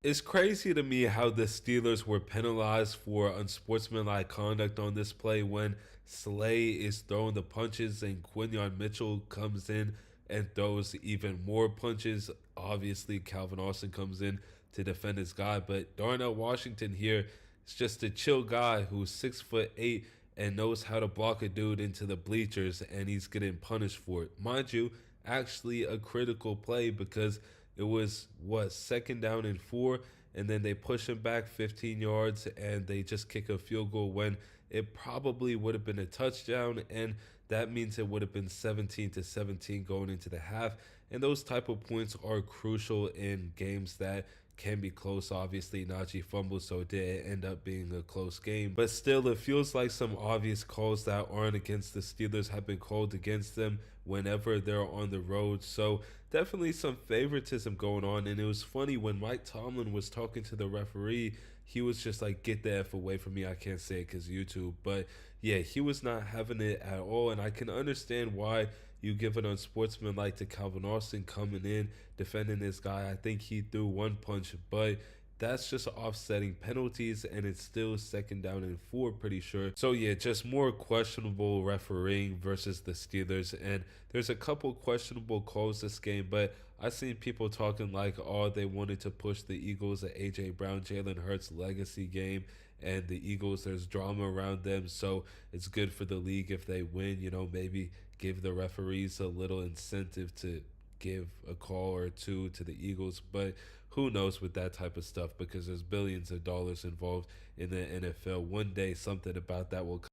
It's crazy to me how the Steelers were penalized for unsportsmanlike conduct on this play when Slay is throwing the punches and Quinyon Mitchell comes in and throws even more punches. Obviously, Calvin Austin comes in to defend his guy, but Darnell Washington here is just a chill guy who's 6'8" and knows how to block a dude into the bleachers, and he's getting punished for it. Mind you, actually a critical play because it was what, second down and 4, and then they push him back 15 yards and they just kick a field goal when it probably would have been a touchdown, and that means it would have been 17-17 going into the half. And those type of points are crucial in games that can be close. Obviously, Najee fumbled, so it did end up being a close game. But still, it feels like some obvious calls that aren't against the Steelers have been called against them whenever they're on the road. So definitely some favoritism going on. And it was funny when Mike Tomlin was talking to the referee, he was just like, "Get the F away from me." I can't say it because YouTube. But yeah, he was not having it at all. And I can understand why you give an unsportsmanlike to Calvin Austin coming in, defending this guy. I think he threw one punch, but that's just offsetting penalties, and it's still second down and 4, pretty sure. So yeah, just more questionable refereeing versus the Steelers. And there's a couple questionable calls this game, but I seen people talking like, oh, they wanted to push the Eagles, a AJ Brown, Jalen Hurts legacy game, and the Eagles, there's drama around them, so it's good for the league if they win. Maybe give the referees a little incentive to give a call or two to the Eagles. But who knows with that type of stuff, because there's billions of dollars involved in the NFL. One day something about that will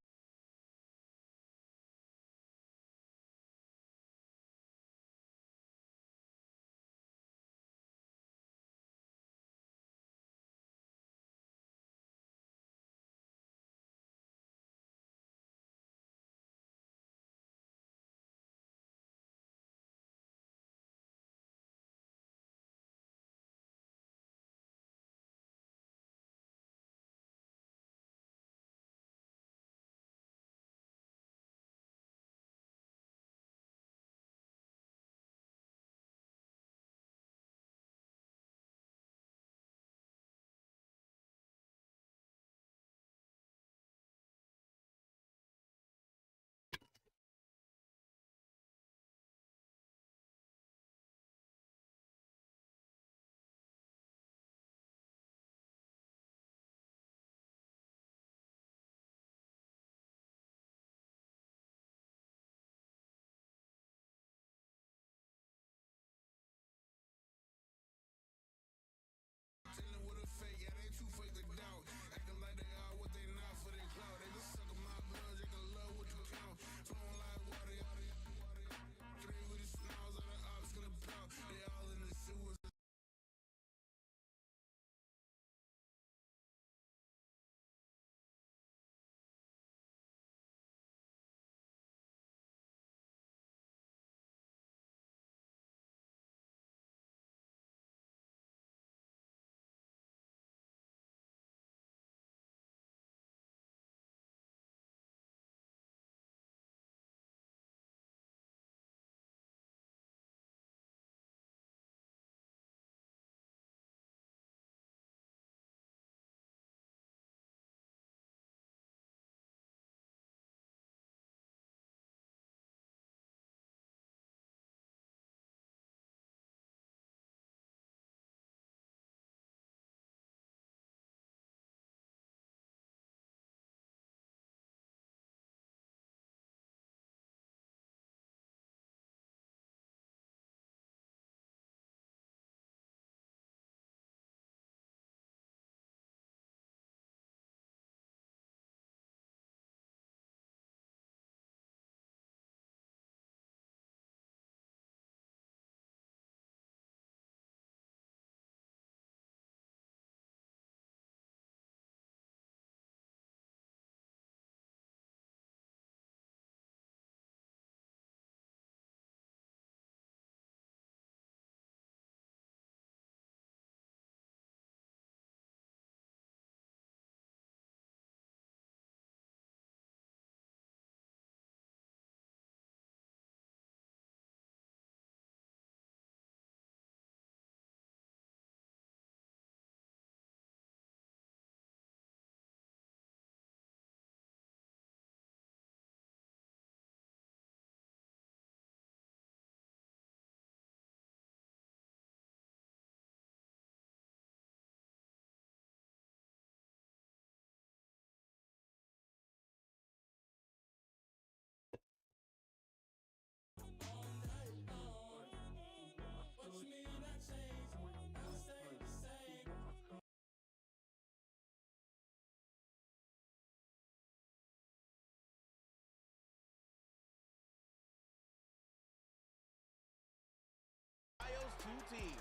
two teams.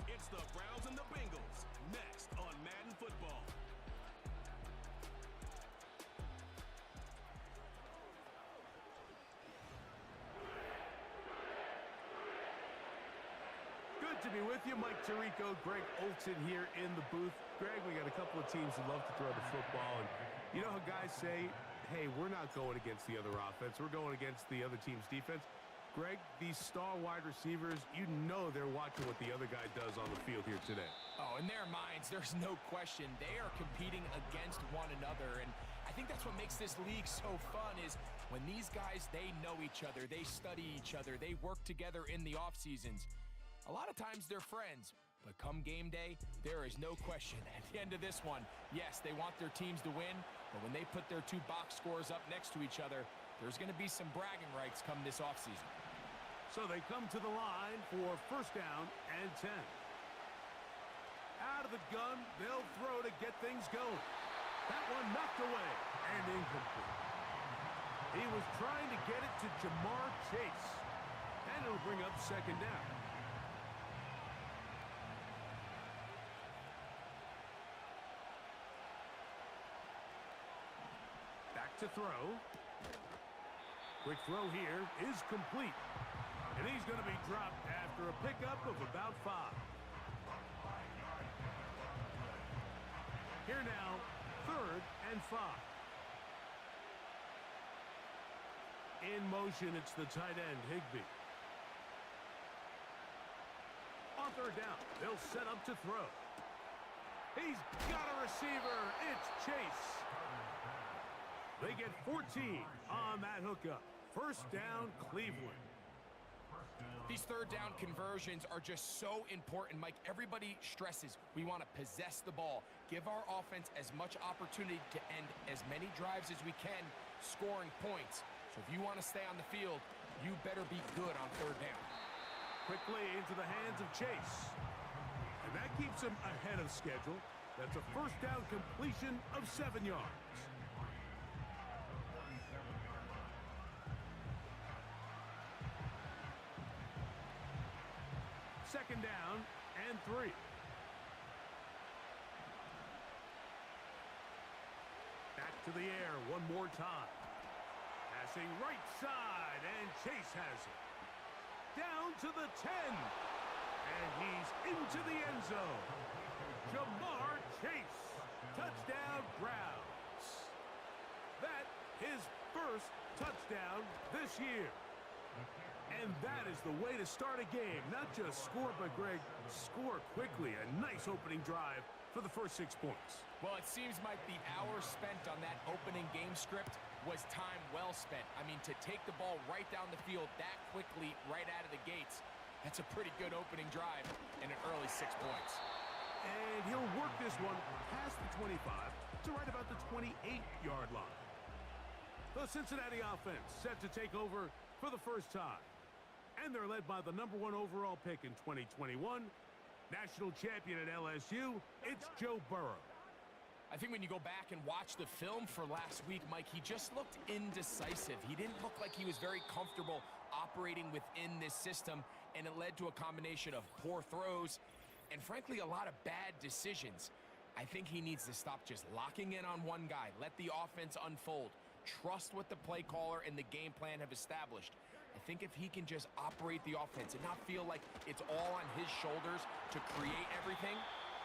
It's the Browns and the Bengals, next on Madden Football. Good to be with you. Mike Tirico, Greg Olson here in the booth. Greg, we got a couple of teams who love to throw the football. And you know how guys say, hey, we're not going against the other offense. We're going against the other team's defense. Greg, these star wide receivers, you know they're watching what the other guy does on the field here today. Oh, in their minds, there's no question. They are competing against one another, and I think that's what makes this league so fun is when these guys, they know each other, they study each other, they work together in the off seasons. A lot of times they're friends, but come game day, there is no question. At the end of this one, yes, they want their teams to win, but when they put their two box scores up next to each other, there's going to be some bragging rights come this offseason. So they come to the line for first down and 10. Out of the gun, they'll throw to get things going. That one knocked away and incomplete. He was trying to get it to Jamar Chase, and it'll bring up second down. Back to throw. Quick throw here is complete. And he's going to be dropped after a pickup of about 5. Here now, 3rd and 5. In motion, it's the tight end, Higbee. On 3rd down, they'll set up to throw. He's got a receiver. It's Chase. They get 14 on that hookup. First down, Cleveland. These third down conversions are just so important, Mike. Everybody stresses we want to possess the ball, give our offense as much opportunity to end as many drives as we can, scoring points. So if you want to stay on the field, you better be good on 3rd down. Quickly into the hands of Chase. And that keeps him ahead of schedule. That's a first down completion of 7 yards. Second down and 3. Back to the air one more time. Passing right side, and Chase has it. Down to the 10. And he's into the end zone. Jamar Chase. Touchdown, Browns. That his first touchdown this year. And that is the way to start a game. Not just score, but, Greg, score quickly. A nice opening drive for the first 6 points. Well, it seems like the hour spent on that opening game script was time well spent. I mean, to take the ball right down the field that quickly right out of the gates, that's a pretty good opening drive and an early 6 points. And he'll work this one past the 25 to right about the 28-yard line. The Cincinnati offense set to take over for the first time. And they're led by the #1 overall pick in 2021, national champion at LSU, it's Joe Burrow. I think when you go back and watch the film for last week, Mike, he just looked indecisive. He didn't look like he was very comfortable operating within this system, and it led to a combination of poor throws and, frankly, a lot of bad decisions. I think he needs to stop just locking in on one guy, let the offense unfold, trust what the play caller and the game plan have established. I think if he can just operate the offense and not feel like it's all on his shoulders to create everything,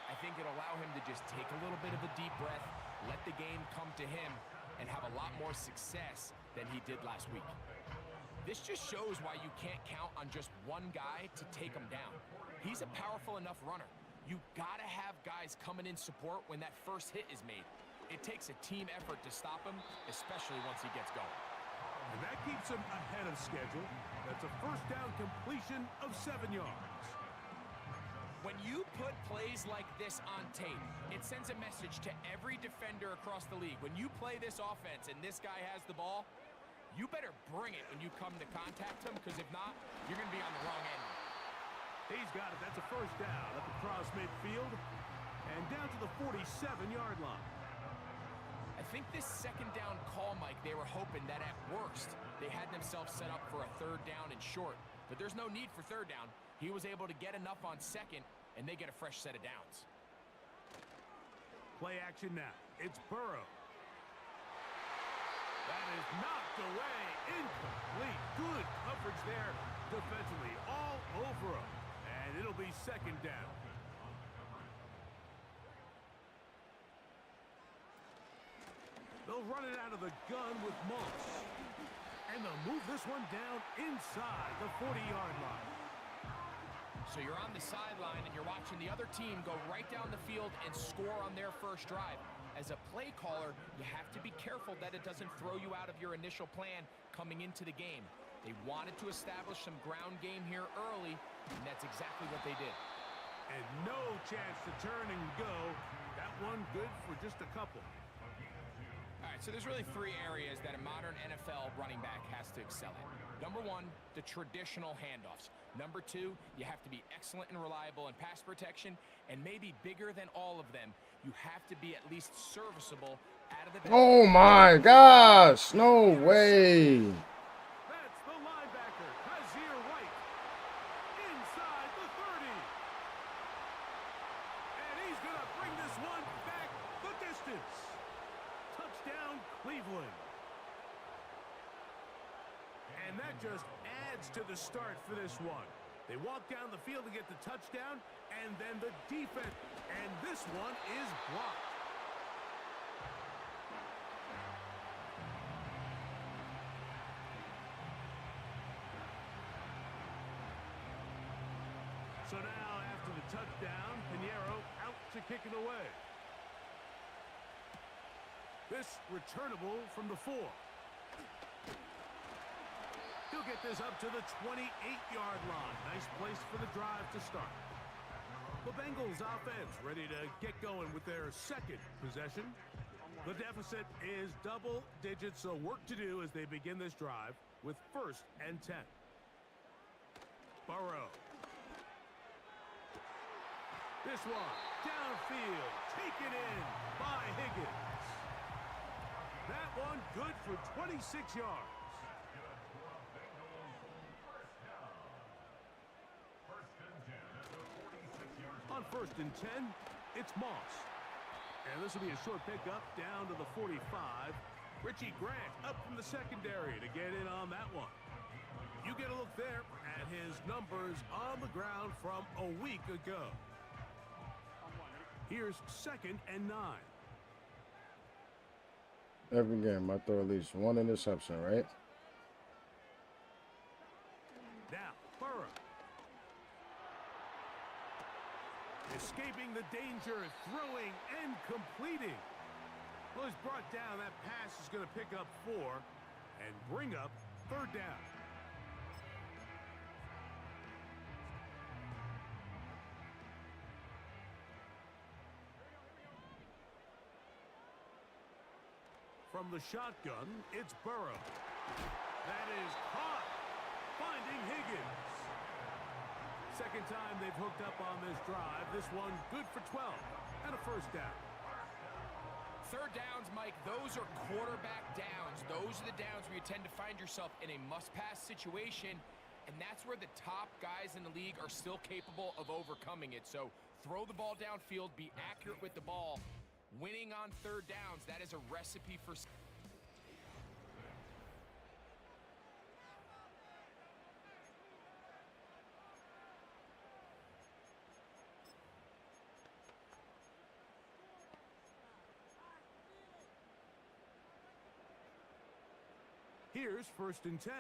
I think it'll allow him to just take a little bit of a deep breath, let the game come to him, and have a lot more success than he did last week. This just shows why you can't count on just one guy to take him down. He's a powerful enough runner. You gotta have guys coming in support when that first hit is made. It takes a team effort to stop him, especially once he gets going. And that keeps him ahead of schedule. That's a first down completion of 7 yards. When you put plays like this on tape, it sends a message to every defender across the league. When you play this offense and this guy has the ball, you better bring it when you come to contact him, because if not, you're going to be on the wrong end. He's got it. That's a first down up across midfield and down to the 47-yard line. I think this second down call, Mike, they were hoping that at worst they had themselves set up for a 3rd down and short. But there's no need for 3rd down. He was able to get enough on second, and they get a fresh set of downs. Play action now. It's Burrow. That is knocked away. Incomplete. Good coverage there defensively. All over him. And it'll be second down. They'll run it out of the gun with Moss. And they'll move this one down inside the 40-yard line. So you're on the sideline and you're watching the other team go right down the field and score on their first drive. As a play caller, you have to be careful that it doesn't throw you out of your initial plan coming into the game. They wanted to establish some ground game here early, and that's exactly what they did. And no chance to turn and go. That one good for just a couple. All right, so there's really three areas that a modern NFL running back has to excel in. Number one, the traditional handoffs. Number two, you have to be excellent and reliable in pass protection. And maybe bigger than all of them, you have to be at least serviceable out of the back. Oh my gosh, no way. That's the linebacker, Kazir White, inside the 30. And he's going to bring this one back the distance. Touchdown, Cleveland. And that just adds to the start for this one. They walk down the field to get the touchdown, and then the defense. And this one is blocked. So now, after the touchdown, Pinheiro out to kick it away. This returnable from the 4. He'll get this up to the 28-yard line. Nice place for the drive to start. The Bengals offense ready to get going with their second possession. The deficit is double digits, so work to do as they begin this drive with 1st and 10. Burrow. This one downfield, taken in by Higgins. That one good for 26 yards. On 1st and 10, it's Moss. And this will be a short pickup down to the 45. Richie Grant up from the secondary to get in on that one. You get a look there at his numbers on the ground from a week ago. Here's 2nd and 9. Every game, I throw at least one interception, right? Now, Burrow. Escaping the danger, throwing and completing. Well, he's brought down. That pass is going to pick up 4 and bring up 3rd down. From the shotgun, it's Burrow. That is caught, finding Higgins. Second time they've hooked up on this drive. This one good for 12 and a 1st down. 3rd downs, Mike, those are quarterback downs. Those are the downs where you tend to find yourself in a must-pass situation, and that's where the top guys in the league are still capable of overcoming it. So throw the ball downfield, be accurate with the ball. Winning on 3rd downs, that is a recipe for... Here's 1st and 10.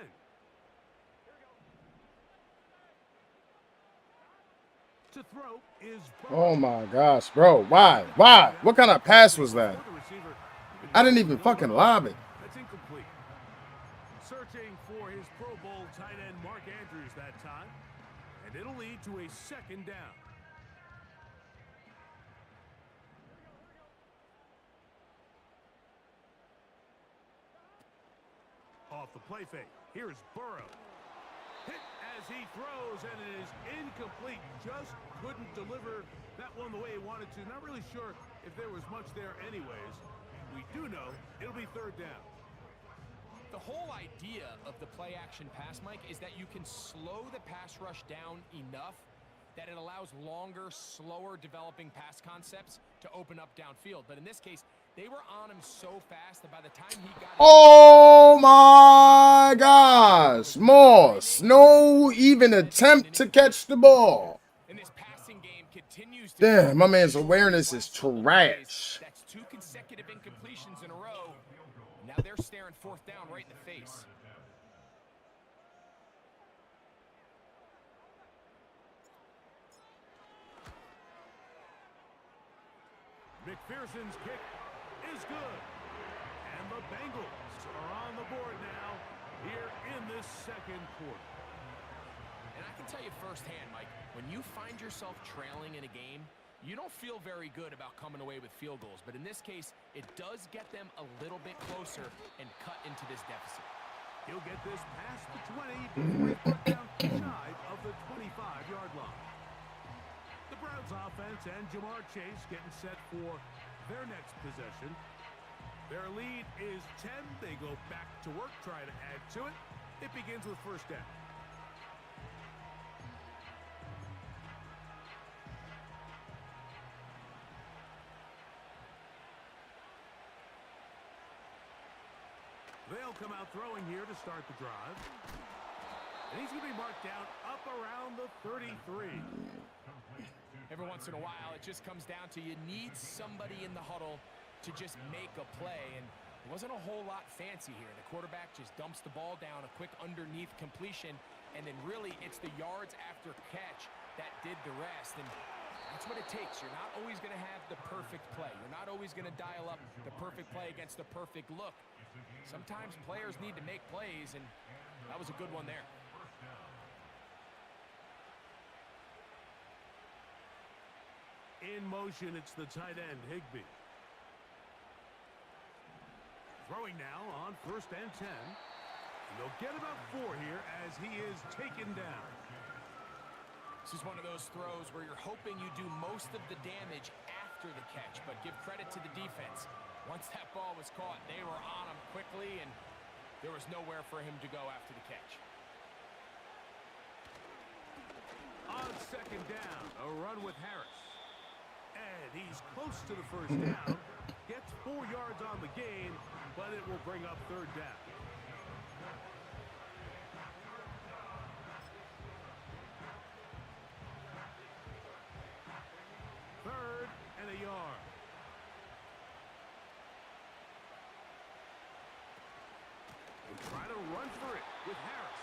To throw is Burrow. Oh my gosh, bro. Why? Why? What kind of pass was that? I didn't even fucking lob it. That's incomplete. Searching for his Pro Bowl tight end Mark Andrews that time. And it'll lead to a 2nd down. Off the play fake. Here's Burrow. Hit as he throws, and it is incomplete. Just couldn't deliver that one the way he wanted to. Not really sure if there was much there anyways. We do know it'll be 3rd down. The whole idea of the play-action pass, Mike, is that you can slow the pass rush down enough that it allows longer, slower developing pass concepts to open up downfield. But in this case, they were on him so fast that by the time he got... Oh my gosh. Moss. No even attempt to catch the ball. And this passing game continues to... Damn, my man's awareness is trash. That's 2 consecutive incompletions in a row. Now they're staring fourth down right in the face. McPherson's kick is good. And the Bengals are on the board now here in this second quarter. And I can tell you firsthand, Mike, when you find yourself trailing in a game, you don't feel very good about coming away with field goals. But in this case, it does get them a little bit closer and cut into this deficit. He'll get this past the 20 before he put down shy of the 25-yard line. The Browns offense and Jamar Chase getting set for their next possession. Their lead is 10. They go back to work, try to add to it. It begins with first down. They'll come out throwing here to start the drive. And he's going to be marked down up around the 33. Every once in a while, it just comes down to you need somebody in the huddle to just make a play. And it wasn't a whole lot fancy here. The quarterback just dumps the ball down, a quick underneath completion, and then really it's the yards after catch that did the rest. And that's what it takes. You're not always going to have the perfect play. You're not always going to dial up the perfect play against the perfect look. Sometimes players need to make plays, and that was a good one there. In motion, it's the tight end, Higbee. Throwing now on first and 10. And they'll get about 4 here as he is taken down. This is one of those throws where you're hoping you do most of the damage after the catch, but give credit to the defense. Once that ball was caught, they were on him quickly, and there was nowhere for him to go after the catch. On second down, a run with Harris. And he's close to the first down. Gets 4 yards on the gain, but it will bring up third down. Third and a yard. They try to run for it with Harris.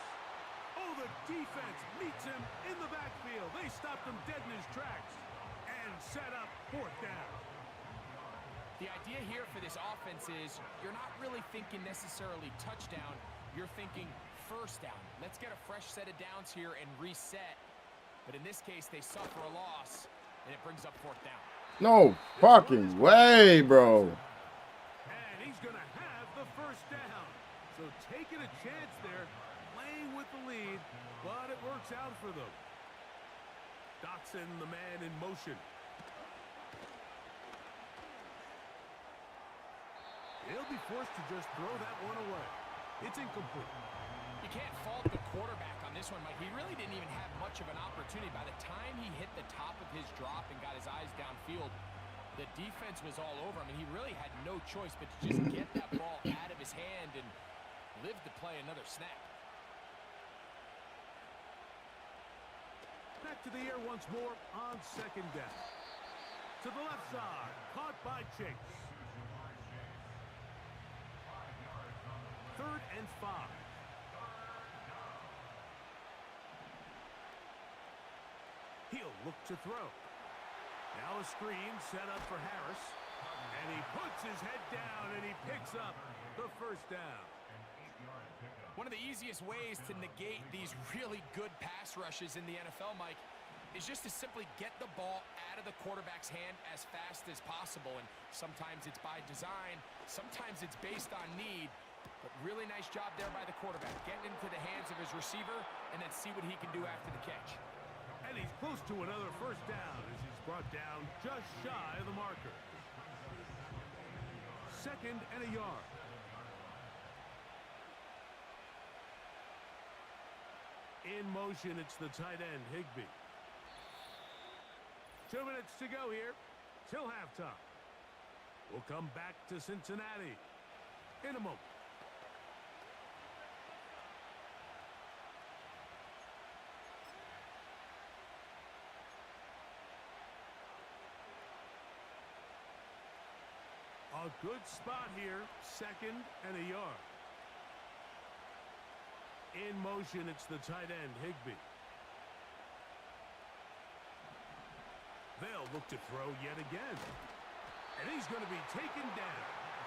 Oh, the defense meets him in the backfield. They stopped him dead in his tracks and set up fourth down. The idea here for this offense is you're not really thinking necessarily touchdown. You're thinking first down. Let's get a fresh set of downs here and reset. But in this case, they suffer a loss, and it brings up fourth down. No fucking way, bro. And he's going to have the first down. So taking a chance there, playing with the lead, but it works out for them. Dotson, the man in motion. He'll be forced to just throw that one away. It's incomplete. You can't fault the quarterback on this one, Mike. He really didn't even have much of an opportunity. By the time he hit the top of his drop and got his eyes downfield, the defense was all over him, and he really had no choice but to just get that ball out of his hand and live to play another snap. Back to the air once more on second down. To the left side, caught by Chase. Third and 5. He'll look to throw. Now a screen set up for Harris. And he puts his head down and he picks up the first down. One of the easiest ways to negate these really good pass rushes in the NFL, Mike, is just to simply get the ball out of the quarterback's hand as fast as possible. And sometimes it's by design, sometimes it's based on need. But really nice job there by the quarterback, getting into the hands of his receiver and then see what he can do after the catch. And he's close to another first down as he's brought down just shy of the marker. Second and a yard. In motion, it's the tight end, Higbee. 2 minutes to go here till halftime. We'll come back to Cincinnati in a moment. A good spot here, 2nd and a yard. In motion, it's the tight end, Higbee. They'll look to throw yet again. And he's going to be taken down.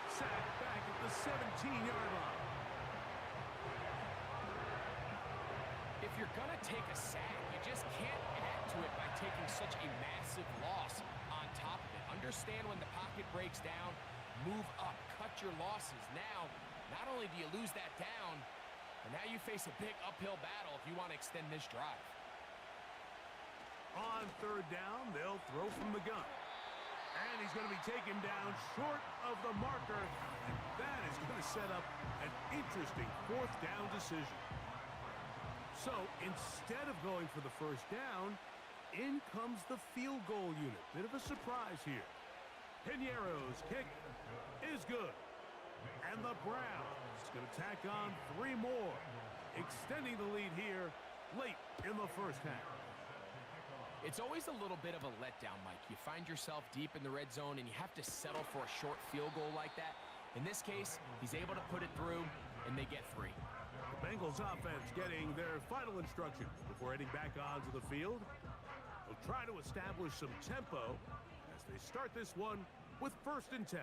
Sacked back at the 17-yard line. If you're going to take a sack, you just can't add to it by taking such a massive loss on top of it. Understand when the pocket breaks down, move up, cut your losses. Now, not only do you lose that down, but now you face a big uphill battle if you want to extend this drive. On 3rd down, they'll throw from the gun. And he's going to be taken down short of the marker. And that is going to set up an interesting 4th down decision. So instead of going for the 1st down, in comes the field goal unit. Bit of a surprise here. Piñeiro's kick is good. And the Browns going to tack on 3 more, extending the lead here late in the 1st half. It's always a little bit of a letdown, Mike. You find yourself deep in the red zone, and you have to settle for a short field goal like that. In this case, he's able to put it through, and they get 3. The Bengals offense getting their final instructions before heading back onto the field. They'll try to establish some tempo as they start this one with 1st and 10.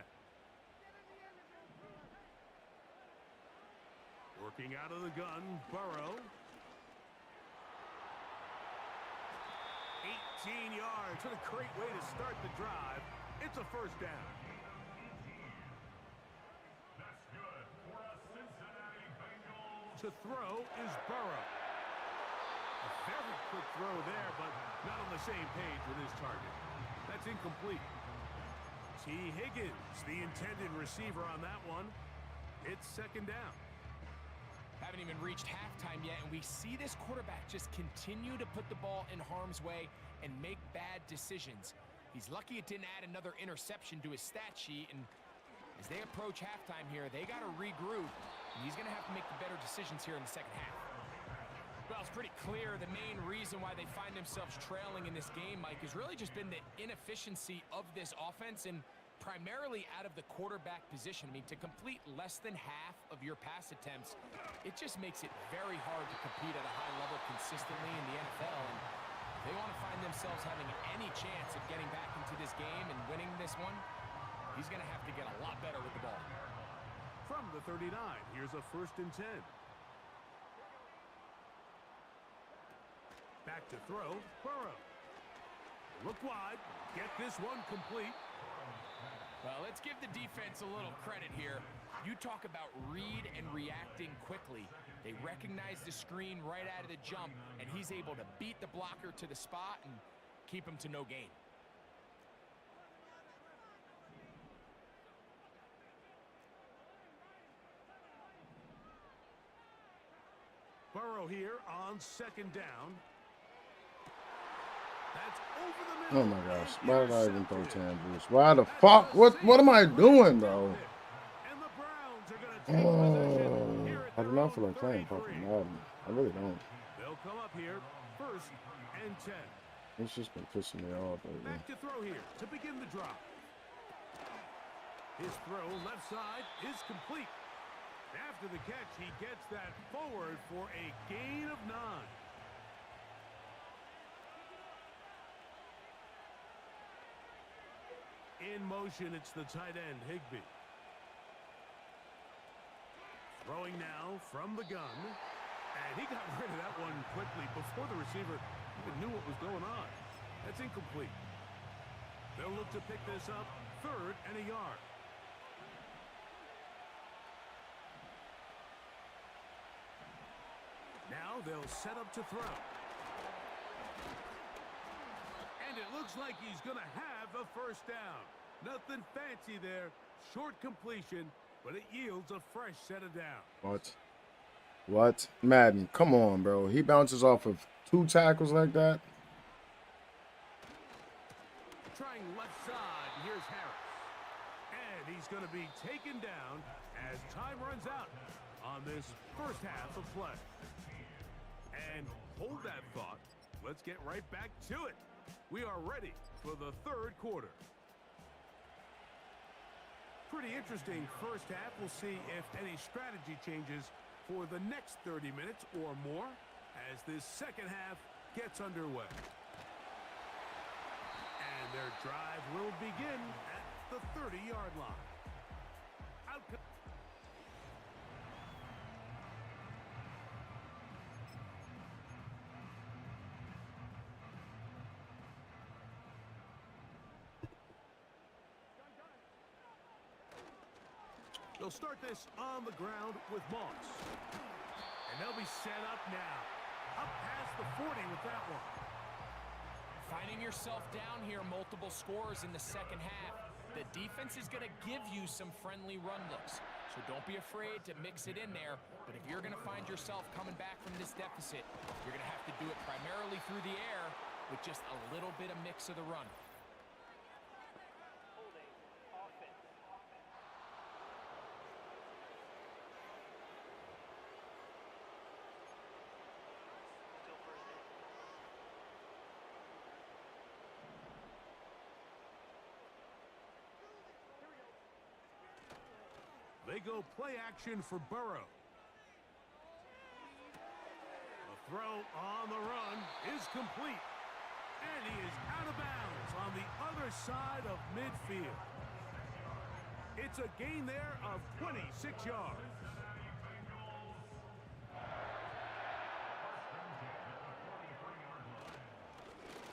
Working out of the gun, Burrow. 18 yards. What a great way to start the drive. It's a 1st down. That's good for a Cincinnati Bengals. To throw is Burrow. A very quick throw there, but not on the same page with his target. That's incomplete. T. Higgins, the intended receiver on that one. It's 2nd down. Haven't even reached halftime yet, and we see this quarterback just continue to put the ball in harm's way and make bad decisions. He's lucky it didn't add another interception to his stat sheet, and as they approach halftime here, they got to regroup, and he's going to have to make the better decisions here in the 2nd half. Well, it's pretty clear the main reason why they find themselves trailing in this game, Mike, has really just been the inefficiency of this offense and primarily out of the quarterback position. I mean, to complete less than half of your pass attempts, it just makes it very hard to compete at a high level consistently in the NFL. And if they want to find themselves having any chance of getting back into this game and winning this one, he's going to have to get a lot better with the ball. From the 39, here's a 1st and 10. Back to throw, Burrow. Look wide, get this one complete. Well, let's give the defense a little credit here. You talk about read and reacting quickly. They recognize the screen right out of the jump, and he's able to beat the blocker to the spot and keep him to no gain. Burrow here on 2nd down. That's over the middle. Oh my gosh. Why did I even throw 10 boost? Why the fuck? What am I doing, bro? And the Browns are going to take possession here at I do their not own feel like playing 33. fucking Madden. I really don't. They'll come up here 1st and 10. It's just been pissing me off lately. Back to throw here to begin the drop. His throw left side is complete. After the catch, he gets that forward for a gain of 9. In motion, it's the tight end, Higbee. Throwing now from the gun. And he got rid of that one quickly before the receiver even knew what was going on. That's incomplete. They'll look to pick this up 3rd and a yard. Now they'll set up to throw. And it looks like he's going to have a 1st down. Nothing fancy there. Short completion, but it yields a fresh set of downs. What? What? Madden, come on, bro. He bounces off of 2 tackles like that? Trying left side. Here's Harris. And he's going to be taken down as time runs out on this first half of play. And hold that thought. Let's get right back to it. We are ready for the third quarter. Pretty interesting first half. We'll see if any strategy changes for the next 30 minutes or more as this second half gets underway. And their drive will begin at the 30-yard line. They'll start this on the ground with Moss. And they'll be set up now. Up past the 40 with that one. Finding yourself down here, multiple scores in the second half. The defense is going to give you some friendly run looks. So don't be afraid to mix it in there. But if you're going to find yourself coming back from this deficit, you're going to have to do it primarily through the air with just a little bit of mix of the run. They go play action for Burrow. The throw on the run is complete. And he is out of bounds on the other side of midfield. It's a gain there of 26 yards.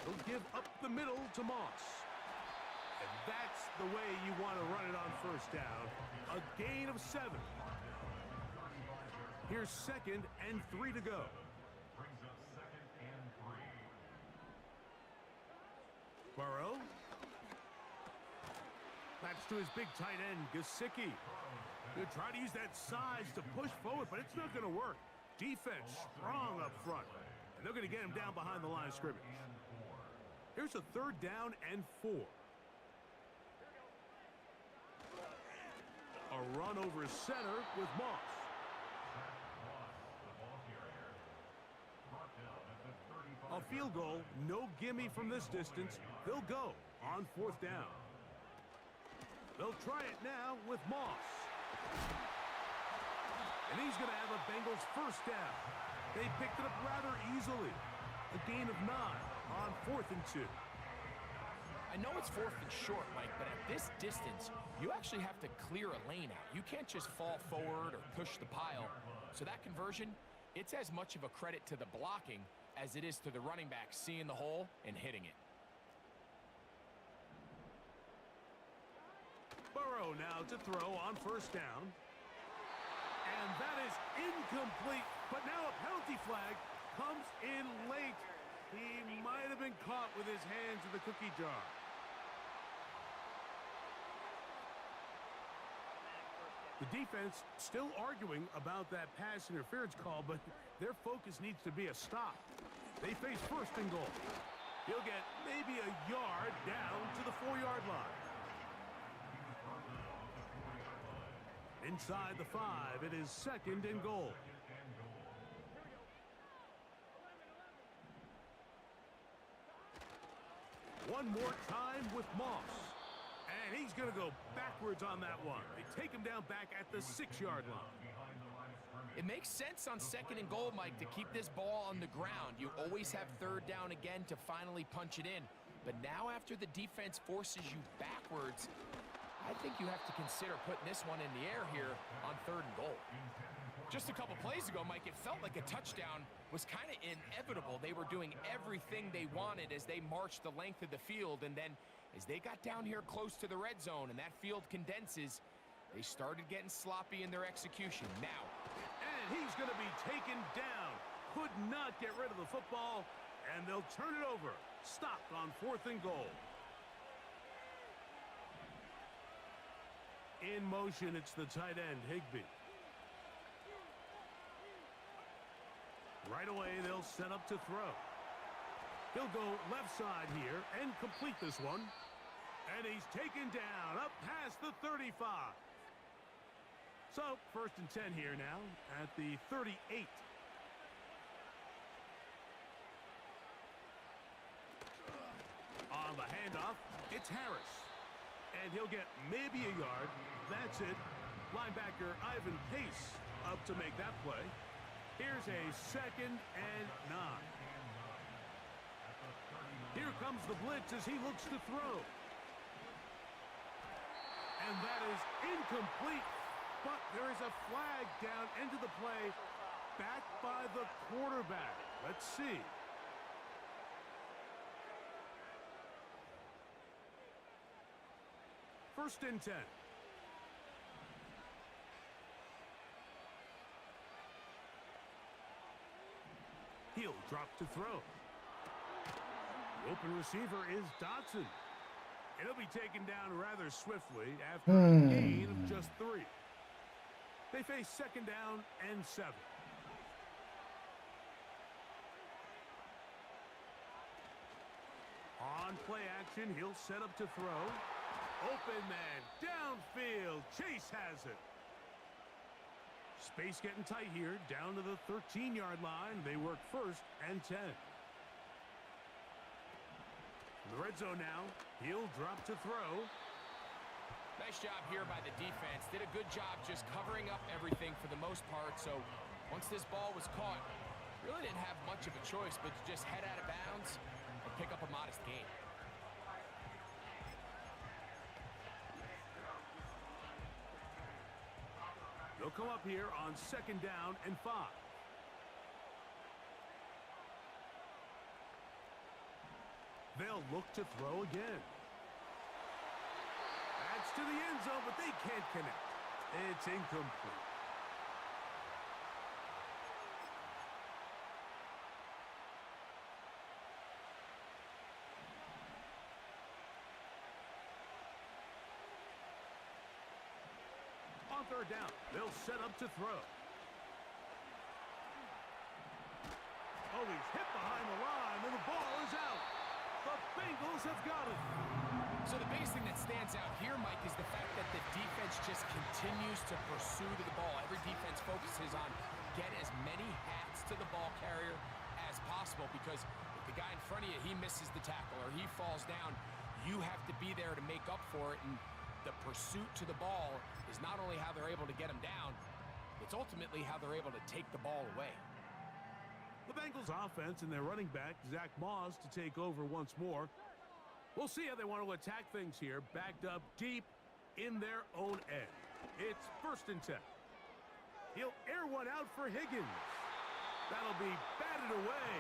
He'll give up the middle to Moss. And that's the way you want to run it on first down. A gain of 7. Here's 2nd and 3 to go. Burrow. That's to his big tight end, Gesicki. He'll try to use that size to push forward, but it's not going to work. Defense strong up front. And they're going to get him down behind the line of scrimmage. Here's a 3rd down and 4. A run over center with Moss. A field goal, no gimme from this distance. They'll go on 4th down. They'll try it now with Moss. And he's going to have a Bengals first down. They picked it up rather easily. A gain of 9 on 4th and 2. I know it's 4th and short, Mike, but at this distance, you actually have to clear a lane out. You can't just fall forward or push the pile. So that conversion, it's as much of a credit to the blocking as it is to the running back seeing the hole and hitting it. Burrow now to throw on 1st down. And that is incomplete, but now a penalty flag comes in late. He might have been caught with his hands in the cookie jar. The defense still arguing about that pass interference call, but their focus needs to be a stop. They face 1st and goal. He'll get maybe a yard down to the 4-yard line. Inside the 5, it is 2nd and goal. One more time with Moss. And he's going to go backwards on that one. They take him down back at the 6-yard line. It makes sense on 2nd and goal, Mike, to keep this ball on the ground. You always have 3rd down again to finally punch it in. But now after the defense forces you backwards, I think you have to consider putting this one in the air here on 3rd and goal. Just a couple plays ago, Mike, it felt like a touchdown was kind of inevitable. They were doing everything they wanted as they marched the length of the field, and then as they got down here close to the red zone and that field condenses, they started getting sloppy in their execution. Now, and he's going to be taken down. Could not get rid of the football, and they'll turn it over. Stopped on 4th and goal. In motion, it's the tight end, Higbee. Right away, they'll set up to throw. He'll go left side here and complete this one. And he's taken down up past the 35. So, 1st and 10 here now at the 38. On the handoff, it's Harris. And he'll get maybe a yard. That's it. Linebacker Ivan Pace up to make that play. Here's a 2nd and 9. Here comes the blitz as he looks to throw. And that is incomplete. But there is a flag down into the play, backed by the quarterback. Let's see. First and 10. He'll drop to throw. The open receiver is Dotson. It'll be taken down rather swiftly after a gain of just 3. They face 2nd down and 7. On play action, he'll set up to throw. Open man, downfield, Chase has it. Space getting tight here, down to the 13-yard line. They work 1st and 10. In the red zone now, he'll drop to throw. Nice job here by the defense. Did a good job just covering up everything for the most part. So once this ball was caught, really didn't have much of a choice but to just head out of bounds and pick up a modest gain. They'll come up here on 2nd down and 5. They'll look to throw again. That's to the end zone, but they can't connect. It's incomplete. On 3rd down, they'll set up to throw. Oh, he's hit behind the line, and the ball is out. The Bengals have got it. So the biggest thing that stands out here, Mike, is the fact that the defense just continues to pursue to the ball. Every defense focuses on get as many hats to the ball carrier as possible, because if the guy in front of you, he misses the tackle or he falls down, you have to be there to make up for it. And the pursuit to the ball is not only how they're able to get him down, it's ultimately how they're able to take the ball away. The Bengals offense and their running back, Zach Moss, to take over once more. We'll see how they want to attack things here, backed up deep in their own end. It's 1st and 10. He'll air one out for Higgins. That'll be batted away.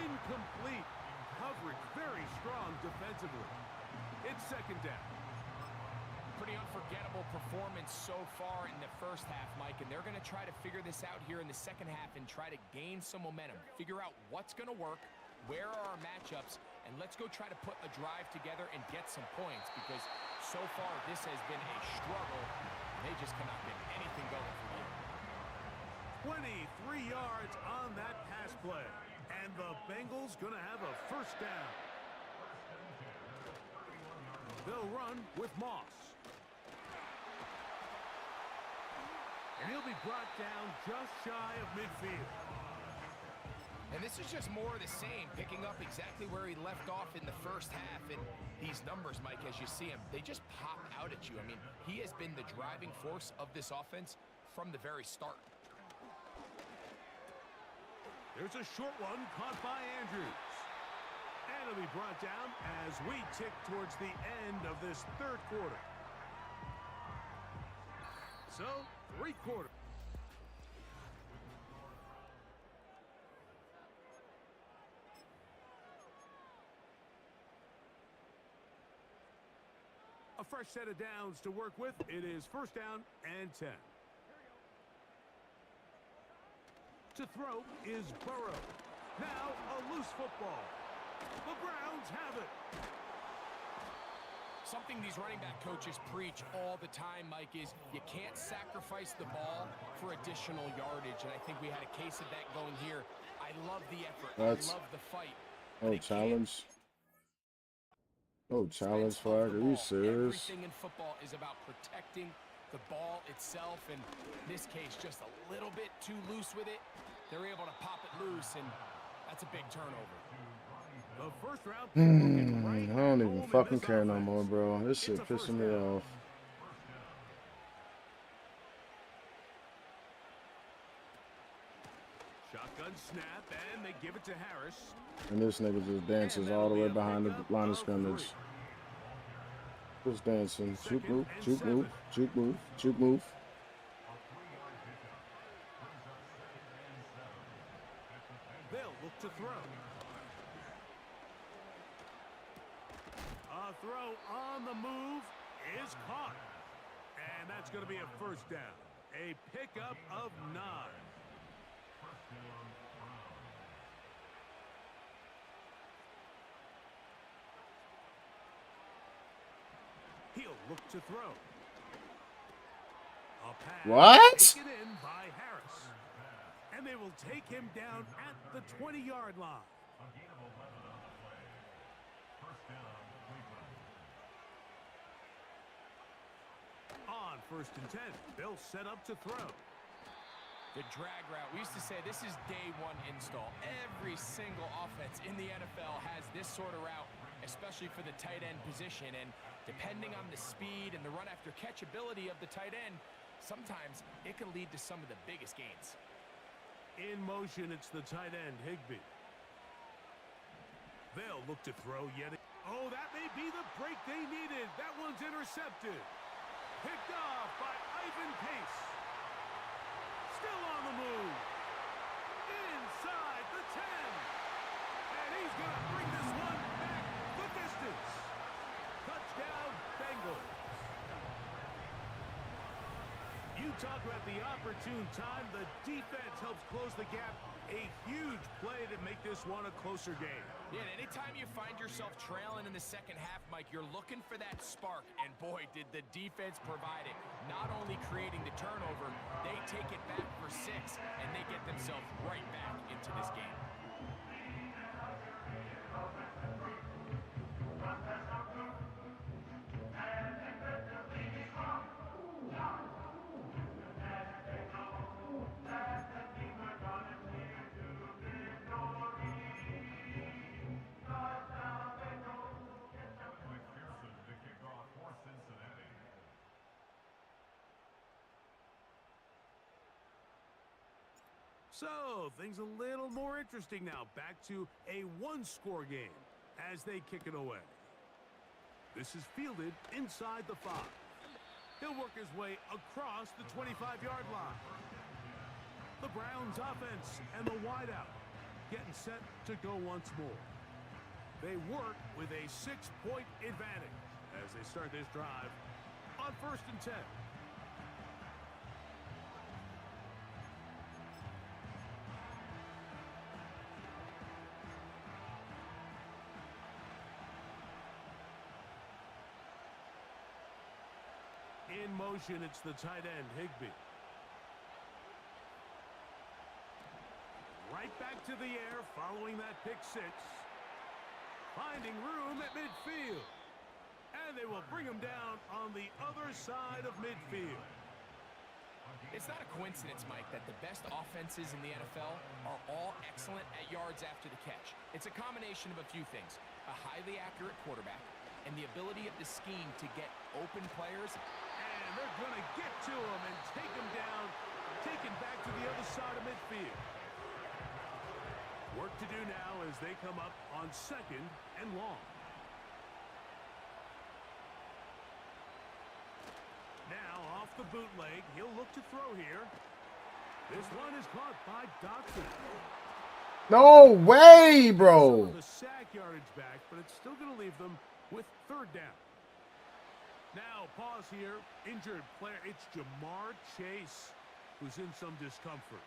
Incomplete. Coverage very strong defensively. It's 2nd down. Pretty unforgettable performance so far in the first half, Mike, and they're going to try to figure this out here in the second half and try to gain some momentum, figure out what's going to work, where are our matchups, and let's go try to put a drive together and get some points, because so far this has been a struggle. They just cannot get anything going for you. 23 yards on that pass play, and the Bengals going to have a 1st down. They'll run with Moss. And he'll be brought down just shy of midfield. And this is just more of the same, picking up exactly where he left off in the first half. And these numbers, Mike, as you see him, they just pop out at you. I mean, he has been the driving force of this offense from the very start. There's a short one caught by Andrews. And it'll be brought down as we tick towards the end of this 3rd quarter. So, 3 quarters. A fresh set of downs to work with. It is 1st down and 10. To throw is Burrow. Now a loose football. The Browns have it. Something these running back coaches preach all the time, Mike, is you can't sacrifice the ball for additional yardage. And I think we had a case of that going here. I love the effort. I love the fight. Oh, challenge. Oh, challenge Of flag. the Are you ball. serious? Everything in football is about protecting the ball itself. And in this case, just a little bit too loose with it. They're able to pop it loose, and that's a big turnover. The first round pick will get right I don't even home in fucking this care no offense. more, bro. This shit It's a first pissing me down. off. Shotgun snap, and they give it to Harris. And this nigga just dances And all the that'll way be a behind the pickup line of of scrimmage. 3. Just dancing. Juke Second move, and juke 7. move, juke move, juke move. They'll look to throw. A throw on the move is caught. And that's going to be a first down. A pickup of 9. He'll look to throw. A pass What? taken in by Harris. And they will take him down at the 20-yard line. On 1st and 10, they'll set up to throw. The drag route. We used to say this is day one install. Every single offense in the NFL has this sort of route, especially for the tight end position. And depending on the speed and the run after catch ability of the tight end, sometimes it can lead to some of the biggest gains. In motion, it's the tight end, Higbee. They'll look to throw yet. Oh, that may be the break they needed. That one's intercepted. Picked off by Ivan Pace. Still on the move. Inside the 10. And he's going to bring this one back the distance. Touchdown, Bengals. You talk about the opportune time. The defense helps close the gap. A huge play to make this one a closer game. Yeah, and anytime you find yourself trailing in the second half, Mike, you're looking for that spark. And boy, did the defense provide it. Not only creating the turnover, they take it back for 6, and they get themselves right back into this game. So, things a little more interesting now. Back to a one-score game as they kick it away. This is fielded inside the 5. He'll work his way across the 25-yard line. The Browns offense and the wideout getting set to go once more. They work with a 6-point advantage as they start this drive on 1st and 10. In motion, it's the tight end, Higbee. Right back to the air following that pick 6. Finding room at midfield. And they will bring him down on the other side of midfield. It's not a coincidence, Mike, that the best offenses in the NFL are all excellent at yards after the catch. It's a combination of a few things. A highly accurate quarterback and the ability of the scheme to get open players. And they're going to get to him and take him down, take him back to the other side of midfield. Work to do now as they come up on 2nd and long. Now off the bootleg, he'll look to throw here. This one is caught by Dotson. No way, Some bro. of the sack yardage back, but it's still going to leave them with 3rd down. Now, pause here. Injured player. It's Jamar Chase, who's in some discomfort.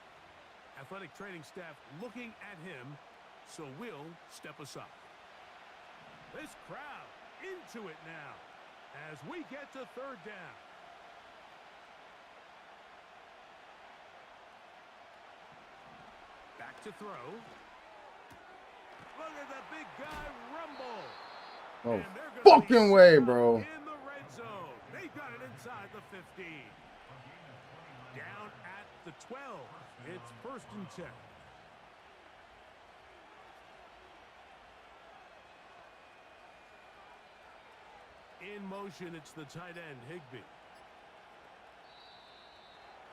Athletic training staff looking at him, so we'll step aside. This crowd into it now. as we get to third down. Back to throw. Look at the big guy rumble. Oh, And they're gonna fucking be way, set bro. in the red zone. They got it inside the 15. Down at the 12. It's 1st and 10. In motion, it's the tight end, Higbee.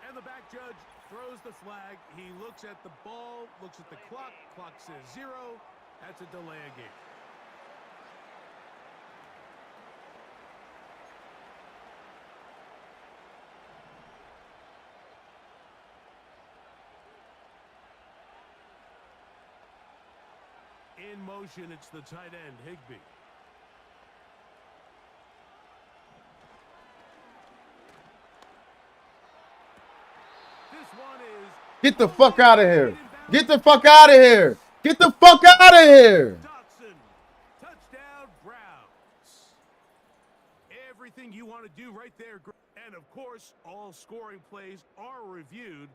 And the back judge throws the flag. He looks at the ball, looks at the clock. Clock says 0. That's a delay of game. In motion, it's the tight end, Higbee. This one is... Get the fuck out of here. Get the fuck out of here. Get the fuck out of here. Dotson. Touchdown, Browns. Everything you want to do right there. And, of course, all scoring plays are reviewed.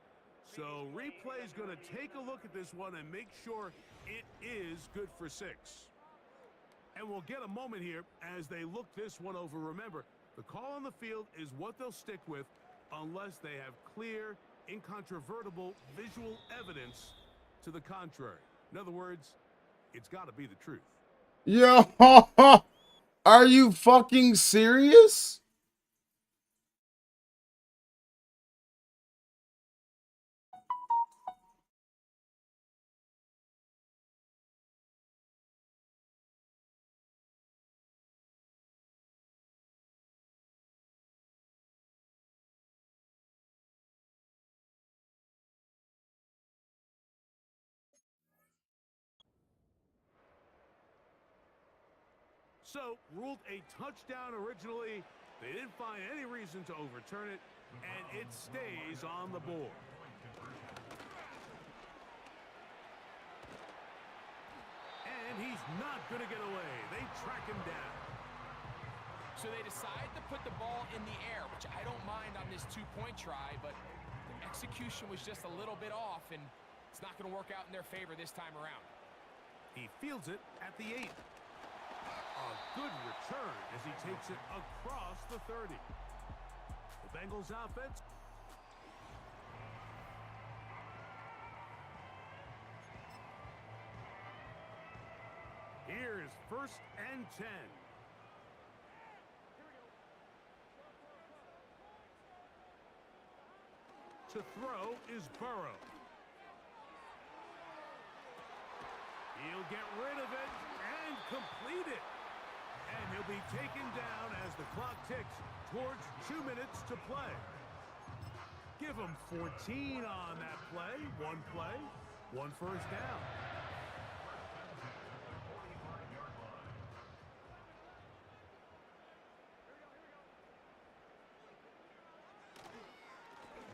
So replay's going to take a look at this one and make sure it is good for 6. And we'll get a moment here as they look this one over. Remember, the call on the field is what they'll stick with unless they have clear, incontrovertible visual evidence to the contrary. In other words, it's got to be the truth. Yo, are you fucking serious? So, ruled a touchdown originally. They didn't find any reason to overturn it, and it stays on the board. And he's not going to get away. They track him down. So they decide to put the ball in the air, which I don't mind on this 2-point try, but the execution was just a little bit off, and it's not going to work out in their favor this time around. He fields it at the 8. A good return as he takes it across the 30. The Bengals offense. Here is 1st and 10. To throw is Burrow. He'll get rid of it and complete it. And he'll be taken down as the clock ticks towards 2 minutes to play. Give him 14 on that play. One first down.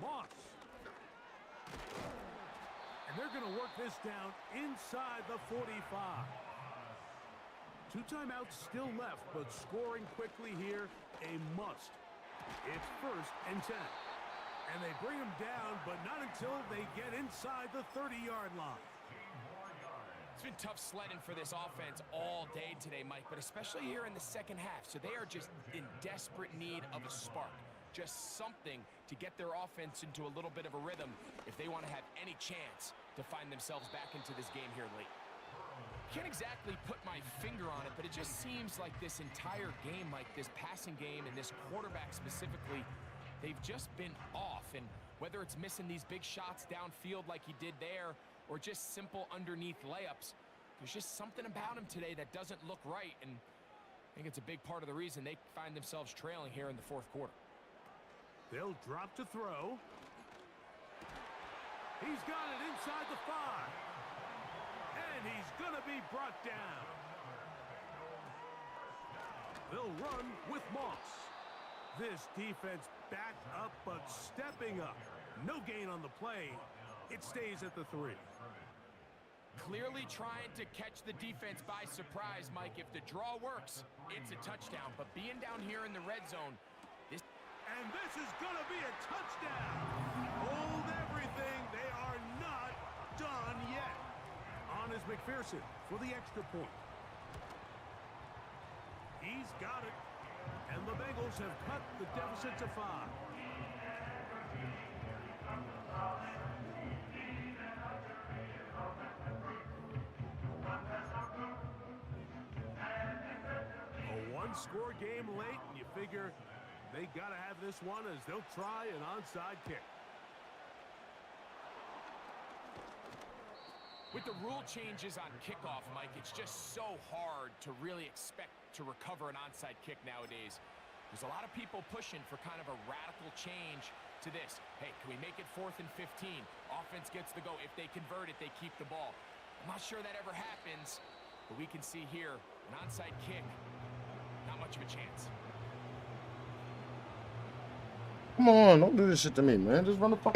Moss. And they're going to work this down inside the 45. 2 timeouts still left, but scoring quickly here, a must. It's 1st and 10. And they bring him down, but not until they get inside the 30-yard line. It's been tough sledding for this offense all day today, Mike, but especially here in the second half. So they are just in desperate need of a spark. Just something to get their offense into a little bit of a rhythm if they want to have any chance to find themselves back into this game here late. Can't exactly put my finger on it, but it just seems like this entire game, like this passing game and this quarterback specifically, they've just been off. And whether it's missing these big shots downfield like he did there or just simple underneath layups, there's just something about him today that doesn't look right. And I think it's a big part of the reason they find themselves trailing here in the 4th quarter. They'll drop to throw. He's got it inside the 5. And he's going to be brought down. They'll run with Moss. This defense backed up but stepping up. No gain on the play. It stays at the 3. Clearly trying to catch the defense by surprise, Mike. If the draw works, it's a touchdown. But being down here in the red zone, this... And this is going to be a touchdown. Hold everything. They are not done yet. On is McPherson for the extra point. He's got it. And the Bengals have cut the deficit to 5. A one-score game late, and you figure they got to have this one as they'll try an onside kick. With the rule changes on kickoff, Mike, it's just so hard to really expect to recover an onside kick nowadays. There's a lot of people pushing for kind of a radical change to this. Hey, can we make it 4th and 15? Offense gets the go. If they convert it, they keep the ball. I'm not sure that ever happens, but we can see here an onside kick, not much of a chance. Come on, don't do this shit to me, man. Just run the fuck.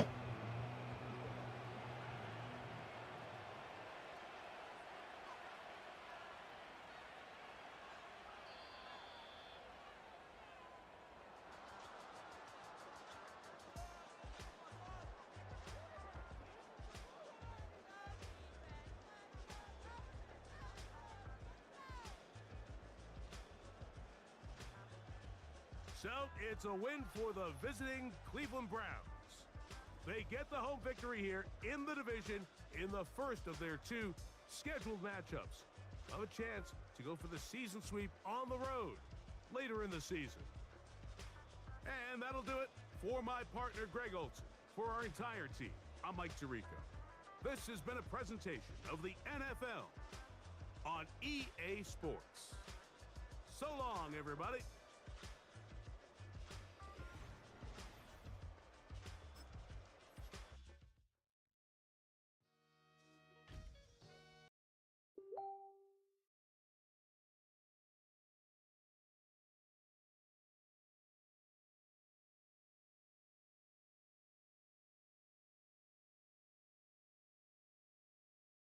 So it's a win for the visiting Cleveland Browns. They get the home victory here in the division in the first of their 2 scheduled matchups. Have a chance to go for the season sweep on the road later in the season. And that'll do it for my partner Greg Olson. For our entire team, I'm Mike Tirico. This has been a presentation of the NFL on EA Sports. So long, everybody.